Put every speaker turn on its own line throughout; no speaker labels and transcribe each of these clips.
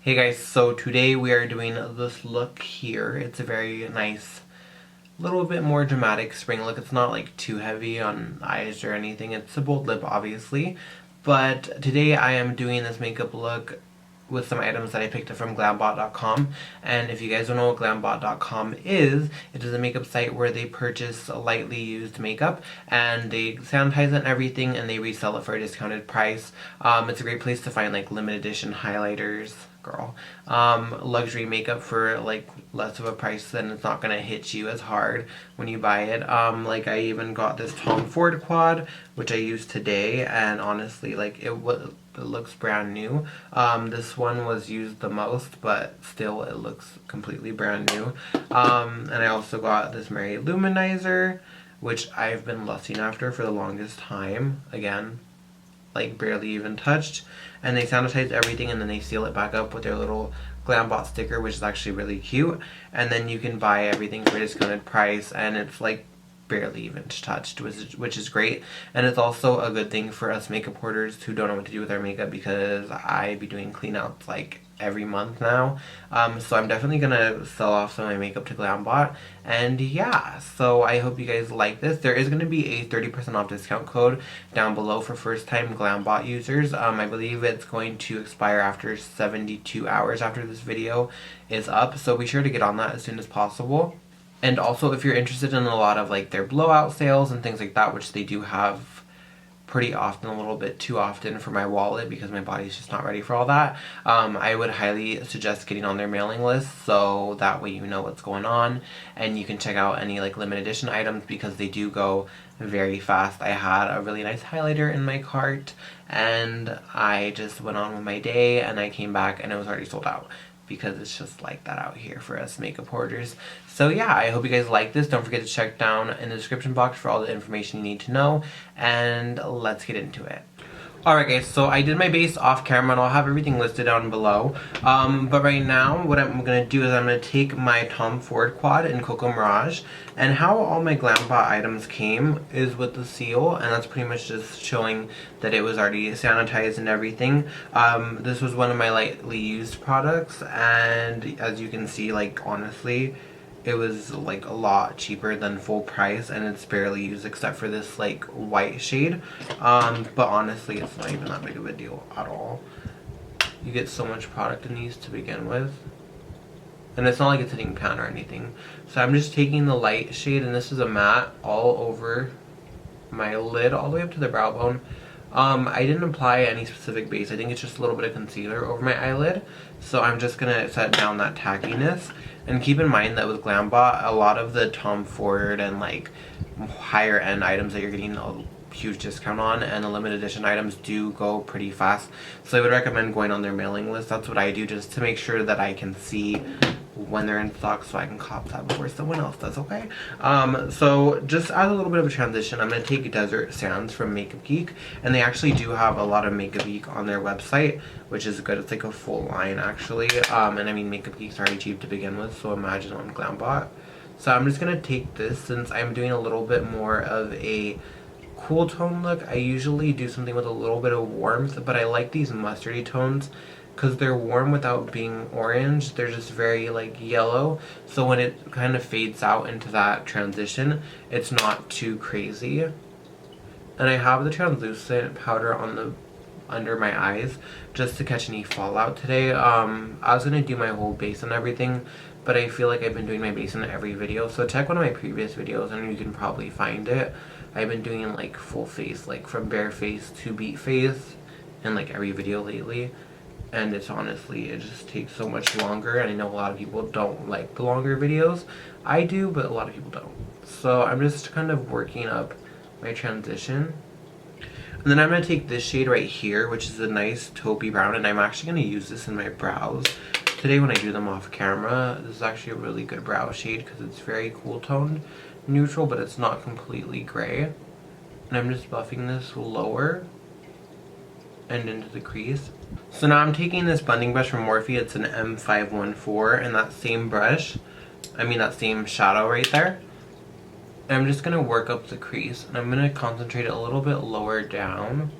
Hey guys, so today we are doing this look here. It's a very nice, little bit more dramatic spring look. It's not like too heavy on eyes or anything. It's a bold lip obviously. But today I am doing this makeup look with some items that I picked up from Glambot.com. And if you guys don't know what Glambot.com is, it is a makeup site where they purchase lightly used makeup and they sanitize it and everything and they resell it for a discounted price. It's a great place to find like limited edition highlighters, luxury makeup for like less of a price, then it's not gonna hit you as hard when you buy it. Like I even got this Tom Ford quad which I used today, and honestly like it looks brand new. This one was used the most, but still it looks completely brand new. And I also got this Mary Luminizer, which I've been lusting after for the longest time. Again, like barely even touched, and they sanitize everything and then they seal it back up with their little Glambot sticker, which is actually really cute. And then you can buy everything for a discounted price and it's like barely even touched, which is great. And it's also a good thing for us makeup hoarders who don't know what to do with our makeup, because I be doing clean outs like every month now. So I'm definitely gonna sell off some of my makeup to Glambot. And yeah, so I hope you guys like this. There is gonna be a 30% off discount code down below for first time Glambot users. I believe it's going to expire after 72 hours after this video is up, so be sure to get on that as soon as possible. And also, if you're interested in a lot of like their blowout sales and things like that, which they do have pretty often, a little bit too often for my wallet because my body's just not ready for all that, I would highly suggest getting on their mailing list, so that way you know what's going on and you can check out any like limited edition items because they do go very fast. I had a really nice highlighter in my cart and I just went on with my day and I came back and it was already sold out, because it's just like that out here for us makeup hoarders. So yeah, I hope you guys like this. Don't forget to check down in the description box for all the information you need to know, and let's get into it. Alright guys, so I did my base off camera and I'll have everything listed down below. But right now, what I'm going to do is I'm going to take my Tom Ford quad in Cocoa Mirage, and how all my Glambot items came is with the seal, and that's pretty much just showing that it was already sanitized and everything. This was one of my lightly used products, and as you can see, like honestly, it was like a lot cheaper than full price, and it's barely used except for this like white shade. But honestly, it's not even that big of a deal at all. You get so much product in these to begin with, and it's not like it's hitting pan or anything. So I'm just taking the light shade, and this is a matte, all over my lid all the way up to the brow bone. I didn't apply any specific base. I think it's just a little bit of concealer over my eyelid. So I'm just gonna set down that tackiness. And keep in mind that with Glambot, a lot of the Tom Ford and like higher end items that you're getting a huge discount on, and the limited edition items do go pretty fast. So I would recommend going on their mailing list. That's what I do, just to make sure that I can see when they're in stock so I can cop that before someone else does, okay? So just as a little bit of a transition, I'm going to take Desert Sands from Makeup Geek, and they actually do have a lot of Makeup Geek on their website, which is good. It's like a full line actually, and I mean Makeup Geek's already cheap to begin with, so imagine on Glambot. So I'm just going to take this, since I'm doing a little bit more of a cool tone look. I usually do something with a little bit of warmth, but I like these mustardy tones because they're warm without being orange. They're just very like yellow, so when it kind of fades out into that transition, it's not too crazy. And I have the translucent powder on the under my eyes just to catch any fallout today. I was gonna do my whole base and everything, but I feel like I've been doing my base in every video, so check one of my previous videos and you can probably find it. I've been doing like full face, like from bare face to beat face in like every video lately, and it's honestly, it just takes so much longer, and I know a lot of people don't like the longer videos. I do, but a lot of people don't. So I'm just kind of working up my transition. And then I'm going to take this shade right here, which is a nice taupey brown, and I'm actually going to use this in my brows today when I do them off camera. This is actually a really good brow shade because it's very cool toned, neutral, but it's not completely gray. And I'm just buffing this lower and into the crease. So now I'm taking this blending brush from Morphe. It's an M514, and that same brush, that same shadow right there. And I'm just going to work up the crease, and I'm going to concentrate it a little bit lower down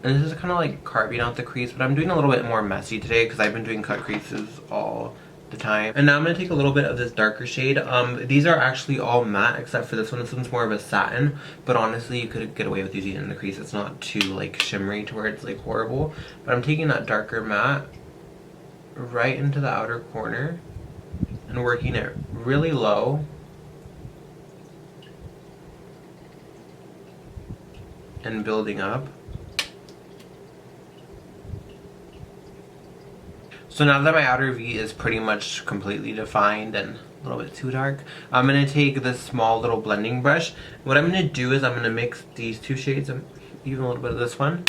And this is kind of like carving out the crease, but I'm doing a little bit more messy today because I've been doing cut creases all the time. And now I'm going to take a little bit of this darker shade. These are actually all matte except for this one. This one's more of a satin, but honestly you could get away with using it in the crease. It's not too like shimmery to where it's like horrible. But I'm taking that darker matte right into the outer corner and working it really low and building up. So now that my outer V is pretty much completely defined and a little bit too dark, I'm going to take this small little blending brush. What I'm going to do is I'm going to mix these two shades and even a little bit of this one.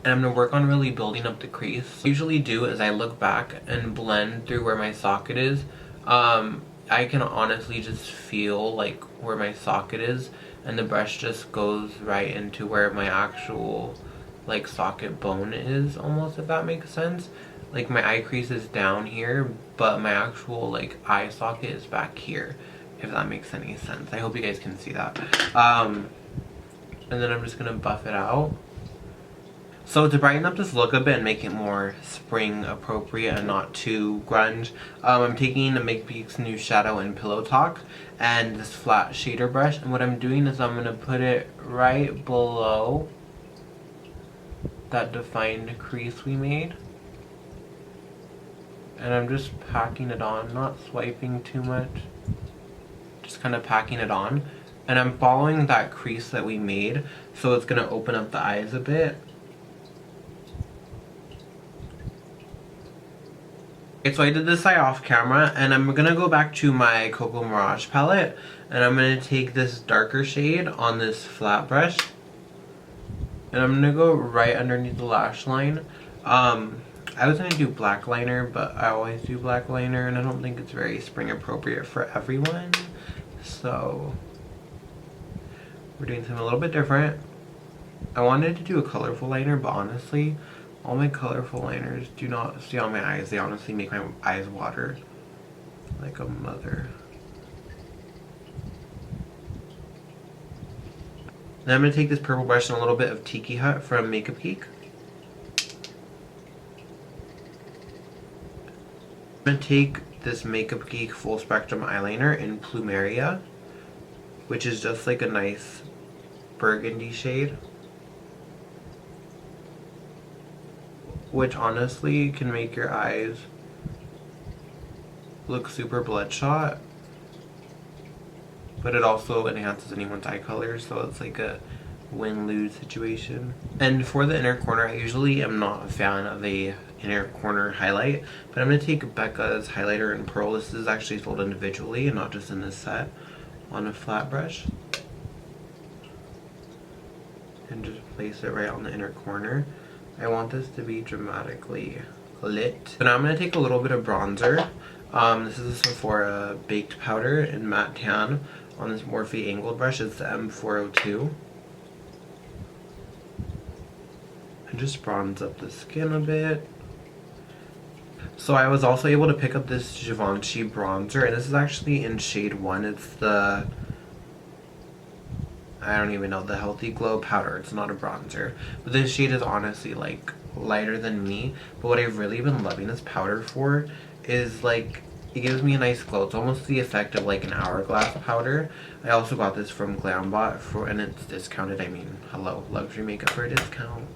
And I'm going to work on really building up the crease. What I usually do is I look back and blend through where my socket is. I can honestly just feel like where my socket is, and the brush just goes right into where my actual like socket bone is, almost, if that makes sense. Like my eye crease is down here, but my actual like eye socket is back here, if that makes any sense. I hope you guys can see that. And then I'm just gonna buff it out. So to brighten up this look a bit and make it more spring appropriate and not too grunge, I'm taking a Make Peak's new Shadow and Pillow Talk and this flat shader brush, and what I'm doing is I'm gonna put it right below that defined crease we made. And I'm just packing it on, not swiping too much, just kind of packing it on. And I'm following that crease that we made, so it's gonna open up the eyes a bit. Okay, so I did this eye off camera, and I'm gonna go back to my Cocoa Mirage palette, and I'm gonna take this darker shade on this flat brush, and I'm gonna go right underneath the lash line. I was gonna do black liner, but I always do black liner, and I don't think it's very spring appropriate for everyone. So we're doing something a little bit different. I wanted to do a colorful liner, but honestly, all my colorful liners do not stay on my eyes. They honestly make my eyes water like a mother. Then I'm gonna take this purple brush and a little bit of Tiki Hut from Make a Peak. I'm going to take this Makeup Geek Full Spectrum Eyeliner in Plumeria, which is just like a nice burgundy shade, which honestly can make your eyes look super bloodshot, but it also enhances anyone's eye color, so it's like a win-lose situation. And for the inner corner, I usually am not a fan of a inner corner highlight, but I'm going to take Becca's highlighter in Pearl. This is actually sold individually and not just in this set, on a flat brush, and just place it right on the inner corner. I want this to be dramatically lit. So now I'm going to take a little bit of bronzer. This is a Sephora baked powder in matte tan on this Morphe angled brush. It's the M402. And just bronze up the skin a bit. So I was also able to pick up this Givenchy bronzer, and this is actually in shade 1. It's the, I don't even know, the Healthy Glow powder. It's not a bronzer, but this shade is honestly like lighter than me. But what I've really been loving this powder for is like, it gives me a nice glow. It's almost the effect of like an hourglass powder. I also got this from Glambot and it's discounted. I mean, hello, luxury makeup for a discount.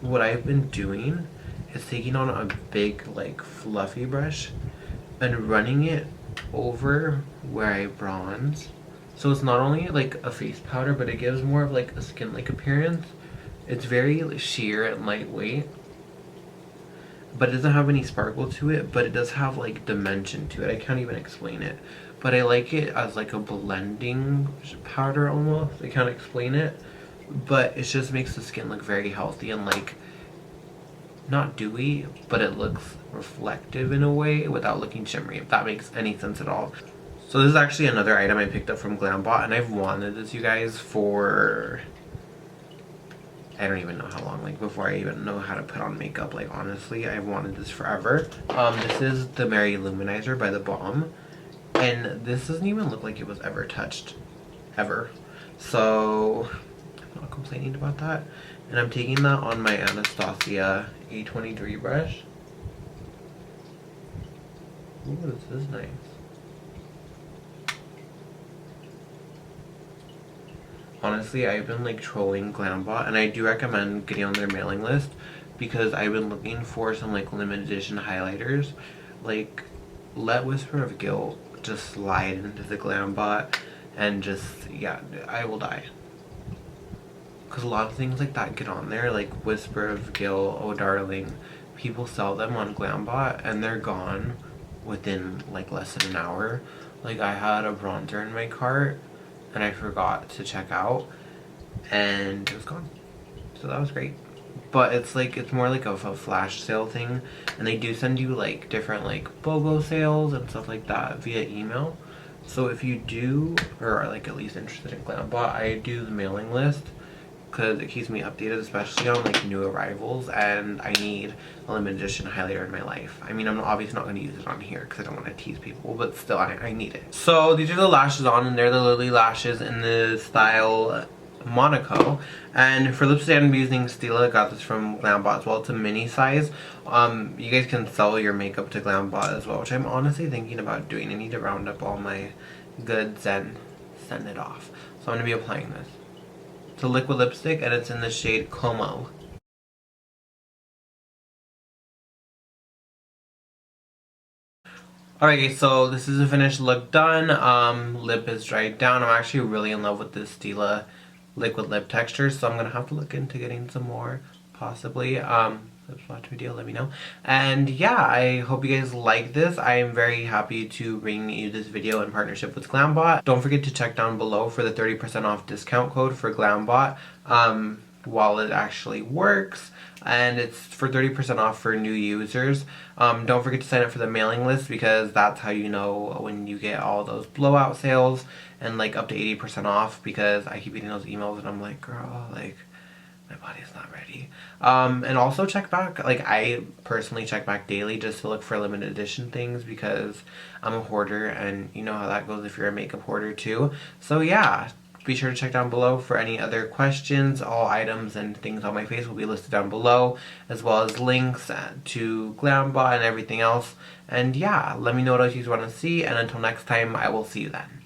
What I've been doing is taking on a big like fluffy brush and running it over where I bronze. So it's not only like a face powder, but it gives more of like a skin-like appearance. It's very sheer and lightweight, but it doesn't have any sparkle to it, but it does have like dimension to it. I can't even explain it, but I like it as like a blending powder almost. I can't explain it, but it just makes the skin look very healthy and like not dewy, but it looks reflective in a way without looking shimmery, if that makes any sense at all. So this is actually another item I picked up from Glambot, and I've wanted this, you guys, for I don't even know how long, like before I even know how to put on makeup. Like honestly, I've wanted this forever. This is the Mary Luminizer by The Balm, and this doesn't even look like it was ever touched, ever. So I'm not complaining about that. And I'm taking that on my Anastasia A23 brush. Ooh, this is nice. Honestly, I've been like trolling Glambot, and I do recommend getting on their mailing list because I've been looking for some like limited edition highlighters. Like, let Whisper of Guilt just slide into the Glambot and just, yeah, I will die. Because a lot of things like that get on there, like Whisper of Guilt, Oh Darling. People sell them on Glambot and they're gone within like less than an hour. Like, I had a bronzer in my cart and I forgot to check out and it was gone. So that was great. But it's like, it's more like a flash sale thing, and they do send you like different like BOGO sales and stuff like that via email. So if you do, or are like at least interested in Glambot, I do the mailing list because it keeps me updated, especially on like new arrivals, and I need a limited edition highlighter in my life. I mean, I'm obviously not going to use it on here because I don't want to tease people, but still, I need it. So these are the lashes on, and they're the Lily lashes in the style Monaco. And for lipstick, I'm using Stila. Got this from Glambot as well. It's a mini size. You guys can sell your makeup to Glambot as well, which I'm honestly thinking about doing. I need to round up all my goods and send it off. So I'm going to be applying this. It's a liquid lipstick and it's in the shade Como. Alright, so this is a finished look done. Lip is dried down. I'm actually really in love with this Stila liquid lip texture, so I'm gonna have to look into getting some more, possibly. Let's watch video, let me know. And yeah, I hope you guys like this. I am very happy to bring you this video in partnership with Glambot. Don't forget to check down below for the 30% off discount code for Glambot while it actually works. And it's for 30% off for new users. Don't forget to sign up for the mailing list because that's how you know when you get all those blowout sales and like up to 80% off, because I keep getting those emails and I'm like, girl, like, my body's not ready. And also check back, like I personally check back daily just to look for limited edition things because I'm a hoarder and you know how that goes if you're a makeup hoarder too. So yeah, be sure to check down below for any other questions. All items and things on my face will be listed down below, as well as links to Glambot and everything else. And yeah, let me know what else you want to see, and until next time, I will see you then.